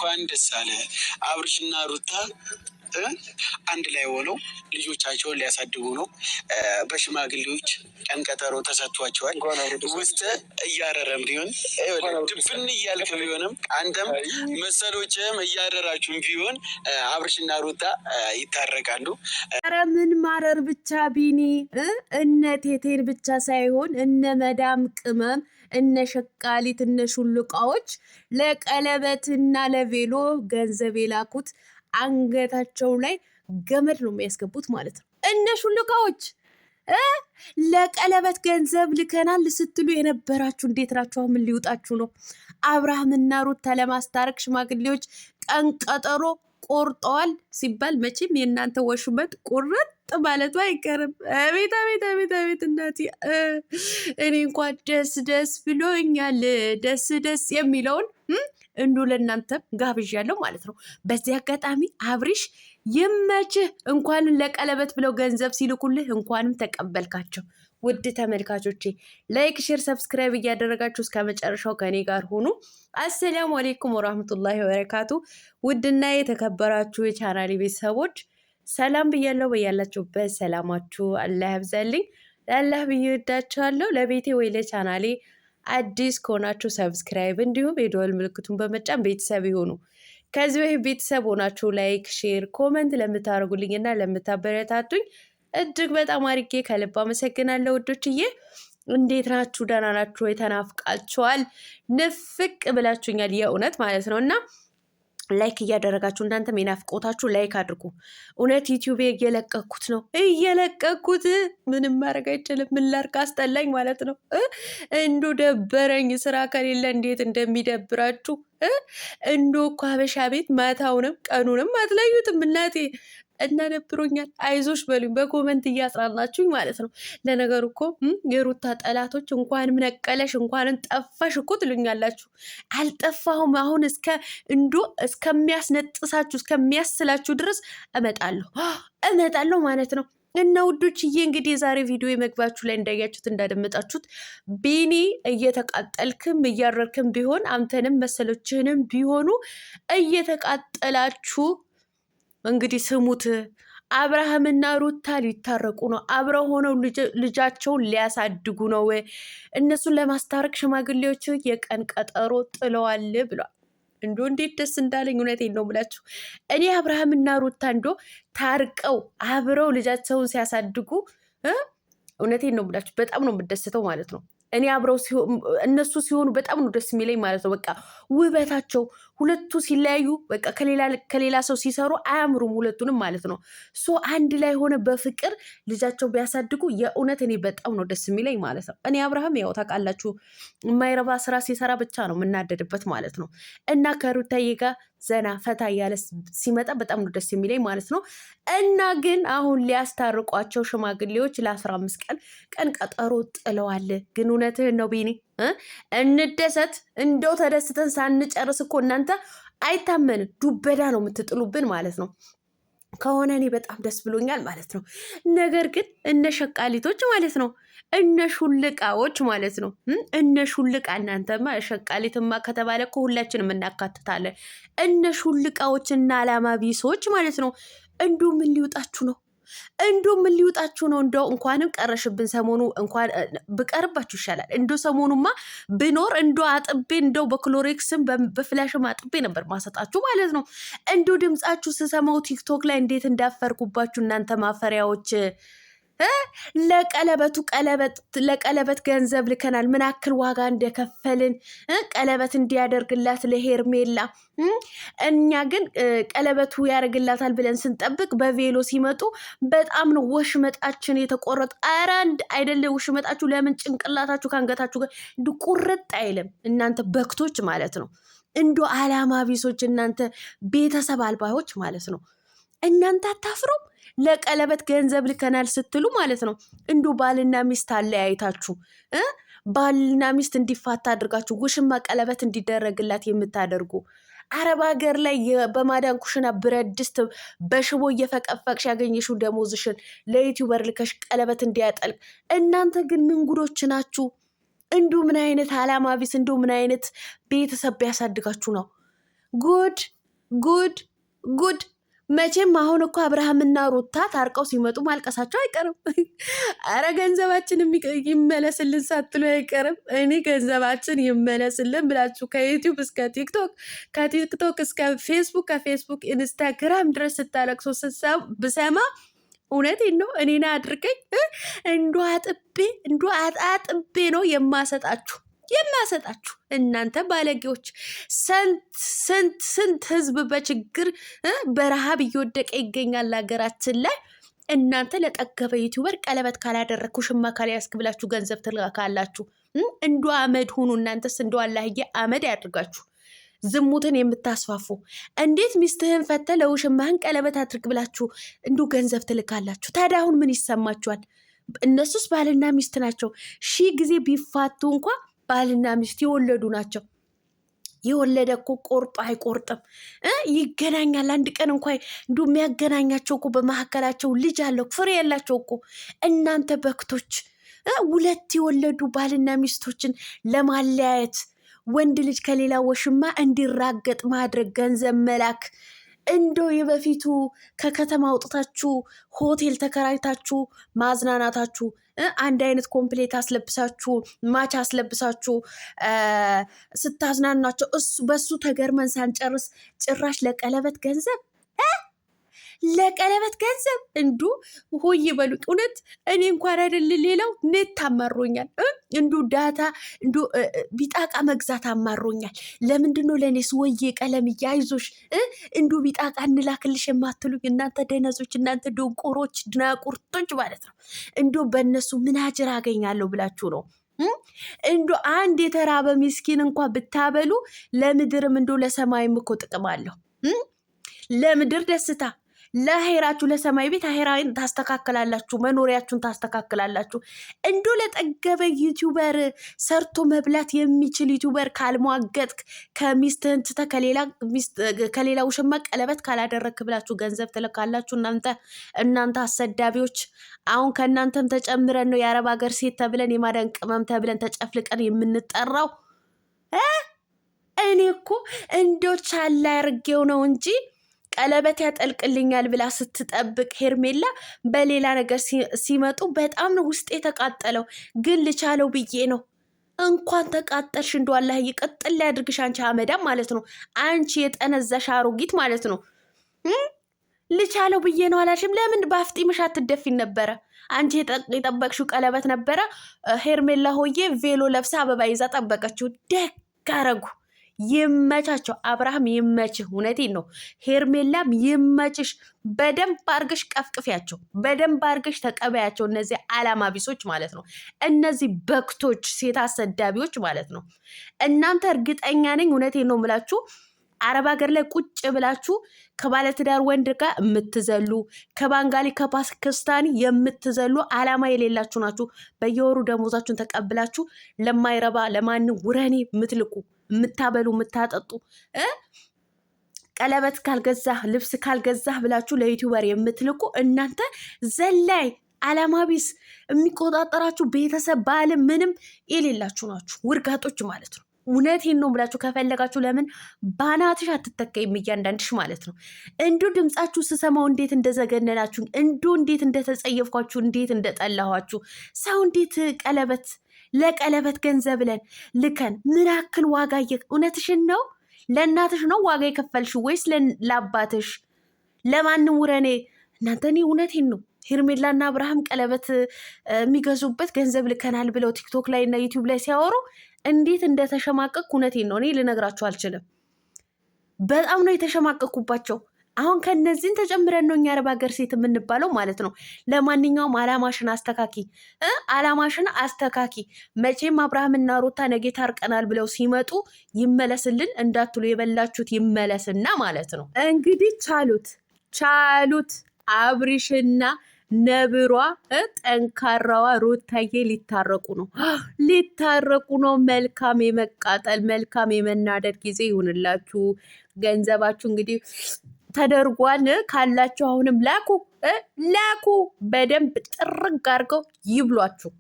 እንኳን ደስ አለ አብርሽና ሩታ አንድ ላይ ሆነው ልጆቻቸውን ሊያሳድጉ ነው። በሽማግሌዎች ቀን ቀጠሮ ተሰጥቷቸዋል። ውስጥ እያረረም ቢሆን ድብን እያልክ ቢሆንም አንተም መሰሎችም እያደራችሁም ቢሆን አብርሽና ሩታ ይታረቃሉ። ኧረ ምን ማረር ብቻ ቢኒ እነ ቴቴን ብቻ ሳይሆን እነ መዳም ቅመም እነ ሸቃሊት እነ ሹልቃዎች ለቀለበትና ለቬሎ ገንዘብ የላኩት አንገታቸው ላይ ገመድ ነው የሚያስገቡት ማለት ነው። እነ ሹልቃዎች ለቀለበት ገንዘብ ልከናል ስትሉ የነበራችሁ እንዴት ናችሁ? ምን ሊውጣችሁ ነው? አብርሃምና ሩታ ለማስታረቅ ሽማግሌዎች ቀን ቀጠሮ ቆርጠዋል ሲባል መቼም የእናንተ ወሽመጥ ቁርጥ ማለቱ አይቀርም። አቤት አቤት አቤት አቤት እናቴ፣ እኔ እንኳን ደስ ደስ ብሎኛል። ደስ ደስ የሚለውን እንዱ ለእናንተም ጋብዣለሁ ማለት ነው። በዚህ አጋጣሚ አብሪሽ ይመችህ። እንኳን ለቀለበት ብለው ገንዘብ ሲልኩልህ እንኳንም ተቀበልካቸው። ውድ ተመልካቾቼ ላይክ፣ ሼር፣ ሰብስክራይብ እያደረጋችሁ እስከ መጨረሻው ከኔ ጋር ሁኑ። አሰላሙ አሌይኩም ወራህመቱላሂ ወበረካቱ። ውድና የተከበራችሁ የቻናሌ ቤተሰቦች ሰላም ብያለሁ። በያላችሁበት ሰላማችሁ አላህ ያብዛልኝ። ለአላህ ብዬ ወዳችኋለሁ። ለቤቴ ወይ ለቻናሌ አዲስ ከሆናችሁ ሰብስክራይብ እንዲሁም የደወል ምልክቱን በመጫን ቤተሰብ ይሁኑ። ከዚህ በፊት ቤተሰብ ሆናችሁ ላይክ፣ ሼር፣ ኮመንት ለምታደርጉልኝ እና ለምታበረታቱኝ እጅግ በጣም አድርጌ ከልብ አመሰግናለሁ። ውዶችዬ እንዴት ናችሁ? ደህና ናችሁ ወይ? ተናፍቃችኋል። ንፍቅ ብላችሁኛል የእውነት ማለት ነው እና ላይክ እያደረጋችሁ እናንተም የናፍቆታችሁ ላይክ አድርጉ። እውነት ዩቲዩብ እየለቀኩት ነው እየለቀኩት ምንም ማድረግ አይችልም። ምን ላድርግ አስጠላኝ ማለት ነው። እንዶ ደበረኝ። ስራ ከሌለ እንዴት እንደሚደብራችሁ እንዶ እኮ ሀበሻ ቤት ማታውንም ቀኑንም አትለዩትም እናቴ እና ደብሮኛል። አይዞሽ በሉኝ በኮመንት እያጽናናችሁኝ ማለት ነው። ለነገሩ እኮ የሩታ ጠላቶች እንኳንም ነቀለሽ እንኳንም ጠፋሽ እኮ ትሉኛላችሁ። አልጠፋሁም። አሁን እስከሚያስነጥሳችሁ እስከሚያስላችሁ ድረስ እመጣለሁ ማለት ነው። እና ውዶችዬ እንግዲህ የዛሬ ቪዲዮ የመግባችሁ ላይ እንዳያችሁት እንዳደመጣችሁት ቢኒ እየተቃጠልክም እያረርክም ቢሆን አንተንም መሰሎችህንም ቢሆኑ እየተቃጠላችሁ እንግዲህ ስሙት። አብርሃምና ሩታ ሊታረቁ ነው። አብረው ሆነው ልጃቸውን ሊያሳድጉ ነው። እነሱን ለማስታረቅ ሽማግሌዎች የቀን ቀጠሮ ጥለዋል ብሏል። እንዶ እንዴት ደስ እንዳለኝ እውነቴን ነው የምላችሁ። እኔ አብርሃምና ሩታ እንዶ ታርቀው አብረው ልጃቸውን ሲያሳድጉ እውነቴን ነው የምላችሁ በጣም ነው የምደስተው ማለት ነው። እኔ አብረው እነሱ ሲሆኑ በጣም ነው ደስ የሚለኝ ማለት ነው። በቃ ውበታቸው ሁለቱ ሲለያዩ በቃ ከሌላ ሰው ሲሰሩ አያምሩም ሁለቱንም ማለት ነው። ሶ አንድ ላይ ሆነ በፍቅር ልጃቸው ቢያሳድጉ የእውነት እኔ በጣም ነው ደስ የሚለኝ ማለት ነው። እኔ አብርሃም ያው ታውቃላችሁ የማይረባ ስራ ሲሰራ ብቻ ነው የምናደድበት ማለት ነው። እና ከሩታዬ ጋር ዘና ፈታ እያለ ሲመጣ በጣም ነው ደስ የሚለኝ ማለት ነው። እና ግን አሁን ሊያስታርቋቸው ሽማግሌዎች ለ15 ቀን ቀጠሮ ጥለዋል። ግን እውነትህን ነው ቢኒ፣ እንደሰት እንደው ተደስተን ሳንጨርስ እኮ እናንተ አይታመንም ዱበዳ ነው የምትጥሉብን ማለት ነው። ከሆነ እኔ በጣም ደስ ብሎኛል ማለት ነው። ነገር ግን እነ ሸቃሊቶች ማለት ነው እነ ሹልቃዎች ማለት ነው እነ ሹልቃ እናንተማ ሸቃሊትማ ከተባለ እኮ ሁላችንም እናካትታለን። እነ ሹልቃዎች እና አላማ ቢሶች ማለት ነው እንዱ ምን ሊውጣችሁ ነው? እንደው እንኳንም ቀረሽብን። ሰሞኑ እንኳን ብቀርባችሁ ይሻላል። እንደው ሰሞኑማ ብኖር እንደው አጥቤ እንደው በክሎሬክስም በፍላሽም አጥቤ ነበር ማሰጣችሁ ማለት ነው። እንደው ድምጻችሁ ስሰማው ቲክቶክ ላይ እንዴት እንዳፈርኩባችሁ እናንተ ማፈሪያዎች። ለቀለበት ገንዘብ ልከናል። ምን አክል ዋጋ እንደከፈልን ቀለበት እንዲያደርግላት ለሄርሜላ። እኛ ግን ቀለበቱ ያደርግላታል ብለን ስንጠብቅ በቬሎ ሲመጡ በጣም ነው ወሽመጣችን የተቆረጠ። ኧረ አይደለ ወሽመጣችሁ ለምን ጭንቅላታችሁ ከአንገታችሁ ጋር ቁርጥ አይልም? እናንተ በክቶች ማለት ነው። እንዶ አላማ ቢሶች እናንተ ቤተሰብ አልባዮች ማለት ነው። እናንተ አታፍሩም? ለቀለበት ገንዘብ ልከናል ስትሉ ማለት ነው። እንዶ ባልና ሚስት አለያይታችሁ ባልና ሚስት እንዲፋታ አድርጋችሁ ውሽማ ቀለበት እንዲደረግላት የምታደርጉ አረብ ሀገር ላይ በማዳን ኩሽና ብረት ድስት በሽቦ እየፈቀፈቅሽ ያገኘሽው ደሞዝሽን ለዩቲዩበር ልከሽ ቀለበት እንዲያጠልቅ። እናንተ ግን ምን ጉዶች ናችሁ? እንዲሁ ምን አይነት አላማ ቢስ እንዲሁ ምን አይነት ቤተሰብ ቢያሳድጋችሁ ነው? ጉድ ጉድ ጉድ። መቼም አሁን እኮ አብርሃምና ሩታ ታርቀው ሲመጡ ማልቀሳቸው አይቀርም። አረ ገንዘባችን ይመለስልን ሳትሉ አይቀርም። እኔ ገንዘባችን ይመለስልን ብላችሁ ከዩቲዩብ እስከ ቲክቶክ፣ ከቲክቶክ እስከ ፌስቡክ፣ ከፌስቡክ ኢንስታግራም ድረስ ስታለቅሶ ብሰማ እውነቴን ነው እኔን አድርገኝ እንዶ አጥቤ ነው የማሰጣችሁ እናንተ ባለጌዎች። ስንት ህዝብ በችግር በረሃብ እየወደቀ ይገኛል ሀገራችን ላይ። እናንተ ለጠገበ ዩቲዩበር ቀለበት ካላደረግኩ ሽማ ካልያዝክ ብላችሁ ገንዘብ ትልካላችሁ። እንዶ አመድ ሁኑ እናንተስ። እንዶ አላህዬ አመድ ያድርጋችሁ። ዝሙትን የምታስፋፉ እንዴት ሚስትህን ፈተ ለውሽማህን ቀለበት አድርግ ብላችሁ እንዶ ገንዘብ ትልካላችሁ? ታዲያ አሁን ምን ይሰማችኋል? እነሱስ ባልና ሚስት ናቸው። 1000 ጊዜ ቢፋቱ እንኳ ባልና ሚስት የወለዱ ናቸው። የወለደ እኮ ቆርጦ አይቆርጥም፣ ይገናኛል። አንድ ቀን እንኳ እንዱ የሚያገናኛቸው እኮ በመካከላቸው ልጅ አለው፣ ፍሬ ያላቸው እኮ። እናንተ በክቶች 2 የወለዱ ባልና ሚስቶችን ለማለያየት ወንድ ልጅ ከሌላ ወሽማ እንዲራገጥ ማድረግ፣ ገንዘብ መላክ። እንደው የበፊቱ ከከተማ አውጥታችሁ ሆቴል ተከራይታችሁ ማዝናናታችሁ፣ አንድ አይነት ኮምፕሌት አስለብሳችሁ ማች አስለብሳችሁ ስታዝናናቸው በሱ ተገርመን ሳንጨርስ ጭራሽ ለቀለበት ገንዘብ እንዱ ሆይ በሉ። እውነት እኔ እንኳን አይደል ሌላው ኔት አማሮኛል። እንዱ ዳታ እንዱ ቢጣቃ መግዛት አማሮኛል። ለምንድነው ለእኔስ ወዬ ቀለም እያይዞሽ እንዱ ቢጣቃ እንላክልሽ የማትሉኝ እናንተ ደነዞች፣ እናንተ ደንቆሮች፣ ድናቁርቶች ማለት ነው። እንዱ በእነሱ ምን አጅር አገኛለሁ ብላችሁ ነው? እንዱ አንድ የተራበ ሚስኪን እንኳን ብታበሉ ለምድርም እንዱ ለሰማይም እኮ ጥቅም አለው። ለምድር ደስታ፣ ለአሄራችሁ ለሰማይ ቤት አሄራን ታስተካክላላችሁ፣ መኖሪያችሁን ታስተካክላላችሁ። እንዶ ለጠገበ ዩቲዩበር ሰርቶ መብላት የሚችል ዩቲዩበር ካልሟገጥክ ከሚስትህን ትተህ ከሌላ ውሽማ ቀለበት ካላደረግክ ብላችሁ ገንዘብ ትልካላችሁ። እናንተ አሰዳቢዎች። አሁን ከእናንተም ተጨምረን ነው የአረብ ሀገር ሴት ተብለን የማዳን ቅመም ተብለን ተጨፍልቀን የምንጠራው። እኔ እኮ እንዶ ቻላ ያርጌው ነው እንጂ ቀለበት ያጠልቅልኛል ብላ ስትጠብቅ ሄርሜላ በሌላ ነገር ሲመጡ በጣም ነው ውስጥ የተቃጠለው። ግን ልቻለው ብዬ ነው። እንኳን ተቃጠልሽ። እንዶ አላህ ይቀጥል ያድርግሽ። አንቺ አመዳም ማለት ነው። አንቺ የጠነዛሽ አሮጊት ማለት ነው። ልቻለው ብዬ ነው አላሽም? ለምን በአፍጢምሽ አትደፊን ነበረ? አንቺ የጠበቅሽው ቀለበት ነበረ። ሄርሜላ ሆዬ ቬሎ ለብሳ አበባ ይዛ ጠበቀችው። ደግ አረጉ። ይመቻቸው። አብርሃም ይመችህ። እውነቴን ነው። ሄርሜላም ይመችሽ። በደንብ አርገሽ ቀፍቅፊያቸው፣ በደንብ አርገሽ ተቀበያቸው። እነዚህ አላማ ቢሶች ማለት ነው። እነዚህ በክቶች፣ ሴት አሰዳቢዎች ማለት ነው። እናንተ እርግጠኛ ነኝ፣ እውነቴን ነው የምላችሁ፣ አረብ ሀገር ላይ ቁጭ ብላችሁ ከባለትዳር ወንድ ጋር የምትዘሉ፣ ከባንጋሊ ከፓኪስታኒ የምትዘሉ አላማ የሌላችሁ ናችሁ። በየወሩ ደሞዛችሁን ተቀብላችሁ ለማይረባ ለማንም ውረኔ የምትልቁ፣ የምታበሉ፣ የምታጠጡ፣ ቀለበት ካልገዛህ ልብስ ካልገዛህ ብላችሁ ለዩቲዩበር የምትልቁ እናንተ ዘላይ አላማ ቢስ፣ የሚቆጣጠራችሁ ቤተሰብ ባልም ምንም የሌላችሁ ናችሁ። ውርጋጦች ማለት ነው። እውነቴን ነው ብላችሁ ከፈለጋችሁ ለምን ባናትሽ አትተከይም? እያንዳንድሽ ማለት ነው። እንዱ ድምፃችሁ ስሰማው እንዴት እንደዘገነናችሁ፣ እንዱ እንዴት እንደተጸየፍኳችሁ፣ እንዴት እንደጠላኋችሁ። ሰው እንዴት ለቀለበት ገንዘብ ልከን ምን ያክል ዋጋ እውነትሽን ነው? ለእናትሽ ነው ዋጋ የከፈልሽው ወይስ ለአባትሽ? ለማንም ውረኔ እናንተ። እኔ እውነቴን ነው ሄርሜላና አብርሃም ቀለበት የሚገዙበት ገንዘብ ልከናል ብለው ቲክቶክ ላይ እና ዩቲዩብ ላይ ሲያወሩ እንዴት እንደተሸማቀቅ እውነቴን ነው እኔ ልነግራችሁ አልችልም። በጣም ነው የተሸማቀቁባቸው። አሁን ከነዚህን ተጨምረን ነው እኛ አረብ ሀገር ሴት የምንባለው ማለት ነው። ለማንኛውም አላማሽን አስተካኪ። መቼም አብርሃምና ሩታ ነገ ታርቀናል ብለው ሲመጡ ይመለስልን እንዳትሉ፣ የበላችሁት ይመለስና ማለት ነው። እንግዲህ ቻሉት አብሪሽና ነብሯ ጠንካራዋ ሩታዬ ሊታረቁ ነው። መልካም የመቃጠል መልካም የመናደድ ጊዜ ይሁንላችሁ። ገንዘባችሁ እንግዲህ ተደርጓል ካላችሁ አሁንም ላኩ። በደንብ ጥርግ አድርገው ይብሏችሁ።